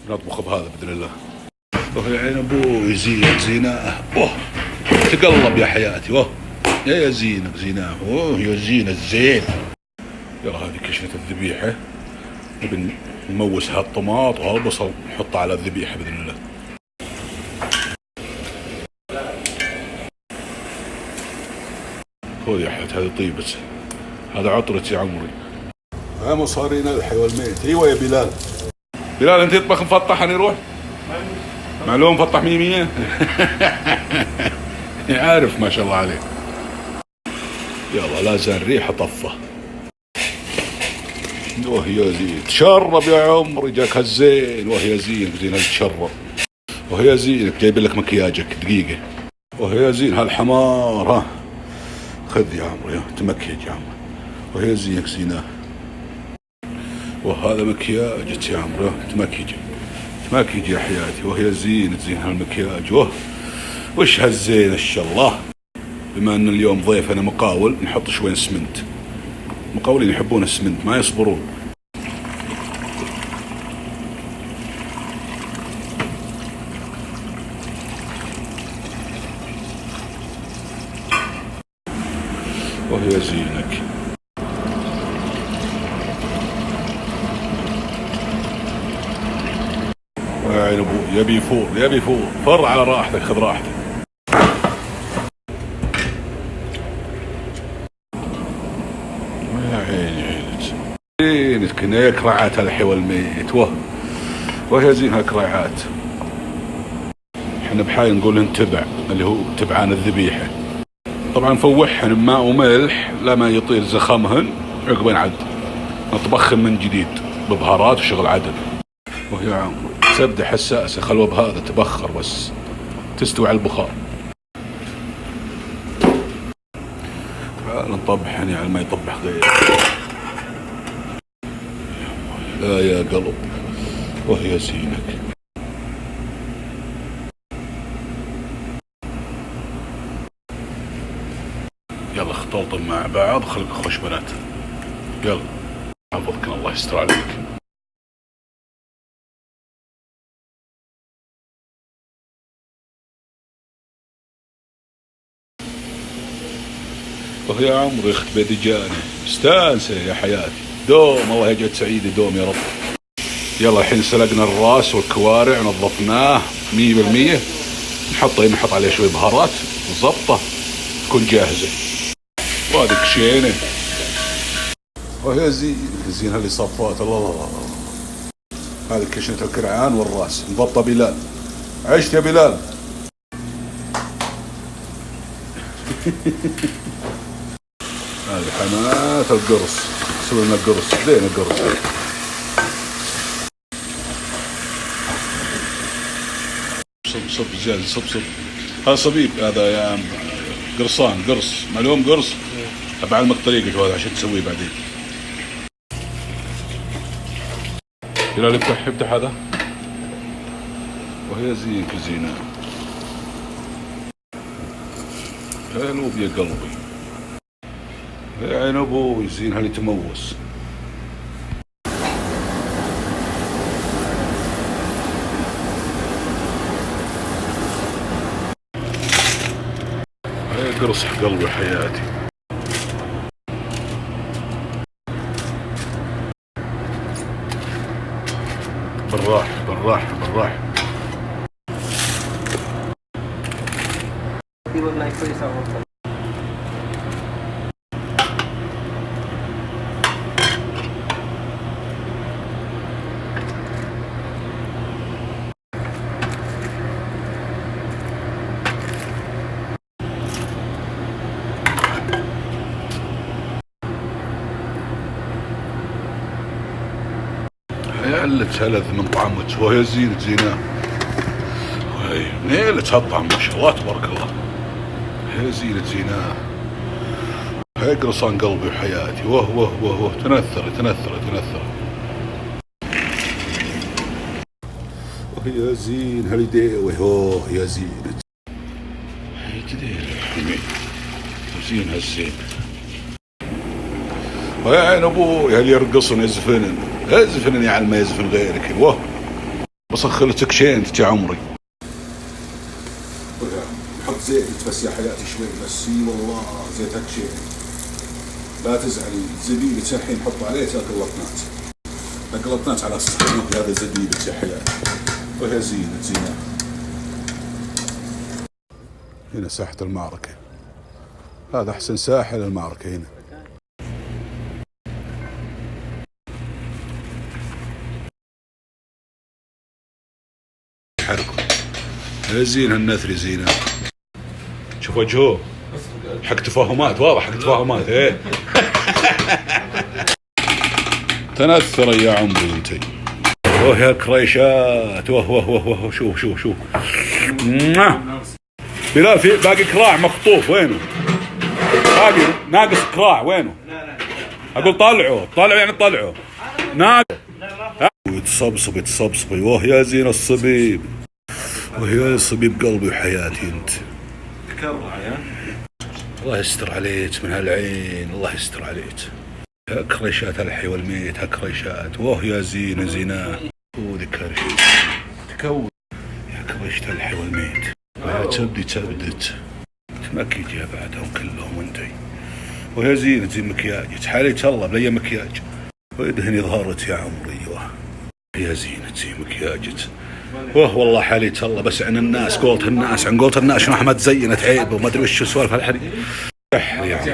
نطبخ بهذا بإذن الله. يا عين ابوي زين زيناه. تقلب يا حياتي. يا زينك زيناه. يا زين الزين. يلا هذه كشنة الذبيحة. نبي نموس هالطماط وهالبصل نحطه على الذبيحة بإذن الله. خذ يا حياتي هذه طيبة. هذا عطرتي يا عمري. مصارينا الحي والميت. ايوه يا بلال. بلال انت تطبخ مفطح انا يروح؟ معلوم مفطح 100. عارف ما شاء الله عليك. يلا لا زال ريحه طفه. يا زين تشرب يا عمري جاك هالزين. يا زين زين تشرب. يا زين جايب لك مكياجك دقيقه. يا زين هالحمار. ها خذ يا عمري تمكيج يا عمري. يا زينك زيناه. وهذا مكياجك يا عمري تمكيج يا حياتي. وهي زين هالمكياج. وش هالزين ان شاء الله. بما ان اليوم ضيف انا مقاول نحط شوي اسمنت. مقاولين يحبون السمنت ما يصبرون. وهي زينك. يا عين ابوي يبي يفور فر على راحتك خذ راحتك. يا عينك كنا كراعات هالحي والميت. وهي زين هالكراعات. احنا بحاي نقول انتبع اللي هو تبعان الذبيحة. طبعا فوحهن بماء وملح لما يطير زخمهن عقبين عد نطبخهن من جديد ببهارات وشغل عدل. وهي عمري زبدة حساسة خلوة بهذا تبخر بس تستوي على البخار. تعال نطبح يعني على ما يطبح غير. لا يا قلب. وهي زينك. يلا اختلطوا مع بعض خلق خوش بنات. يلا حفظك الله يستر عليك. وهي عمري اخت بيدجاني استانسه يا حياتي. دوم الله يجعل سعيدة دوم يا رب. يلا الحين سلقنا الراس والكوارع نظفناه 100%. نحط عليه شوي بهارات نظبطه تكون جاهزة. وهذه كشينة. وهي زين هاللي صفات. الله هذه كشنة الكرعان والراس نضبطه. بلال عشت يا بلال. هذه حمات القرص. سوي لنا القرص زين القرص. صب زين صب. هذا صبيب هذا يا قرصان قرص معلوم قرص. بعلمك طريقته هذا عشان تسويه بعدين. يلا افتح هذا. وهي زين كزينة. حلو يا قلبي. يا عين ابوي زين هاللي تموس. هاي قرص قلبي حياتي. بالراحة. علت هلذ من طعمك. وهي زيناه. وهي نيلت هالطعم ما شاء الله تبارك الله. هي زيناه. هي قرصان قلبي وحياتي. وه تنثر. وهي زين هاليديوي. يا زينة. هي تدير الحميد. وزين هالزين. ويا عين ابوي هل يرقصن يزفنن يا علم ما يزفن غيرك. بسخر لك شينت يا عمري. حط زيت بس يا حياتي شوي بس، اي والله زيتك شيء. لا تزعلي، زبيبة الحين حط عليه تاكل لطنات. لطنات على الصحن. هذا زبيبة يا حياتي وهي زينة. هنا ساحة المعركة، هذا أحسن ساحة للمعركة هنا. حركوا زين هالنثري زينة. شوف وجهه حق تفاهمات، واضح حق تفاهمات. ايه تنثر يا عمري انتي. اوه يا كريشات. وه شوف بلال في باقي كراع مخطوف، وينه؟ باقي ناقص كراع، وينه؟ اقول طلعوا يعني طلعوا ناقص. يتصبصبي. وه يا زين الصبيب، وهي صبيب قلبي وحياتي انت. تكرع يا الله يستر عليك من هالعين، الله يستر عليك. يا كريشات الحي والميت، ها كريشات. وه يا زينة وذكر شيء تكون. يا كريشة الحي والميت، ويا تبدت تمكيج يا بعدهم كلهم انتي. ويا زين مكياج حاليك الله بلي مكياج، ويدهني ظهرت يا عمري. يا زينة مكياجت. والله حاليك الله. بس عن الناس قولت الناس، عن قولت الناس شنو احمد زينت عيب وما ادري وش سوالف الحري. كحل يا عم.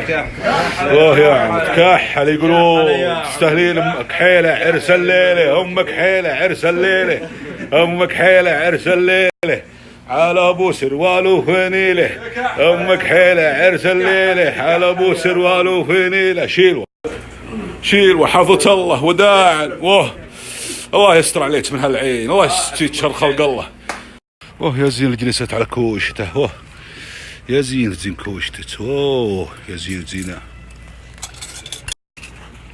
يا عم تكحل. يقولون تستاهلين امك حيله عرس الليله، امك حيله عرس الليله، امك حيله عرس الليله على ابو سروال وفنيله، امك حيله عرس الليله على ابو سروال وفنيله. شيل وحفظة الله وداع. الله يستر عليك من هالعين، الله يستر خلق الله. يا زين اللي جلست على كوشته. يا زين كوشتك. يا زينة.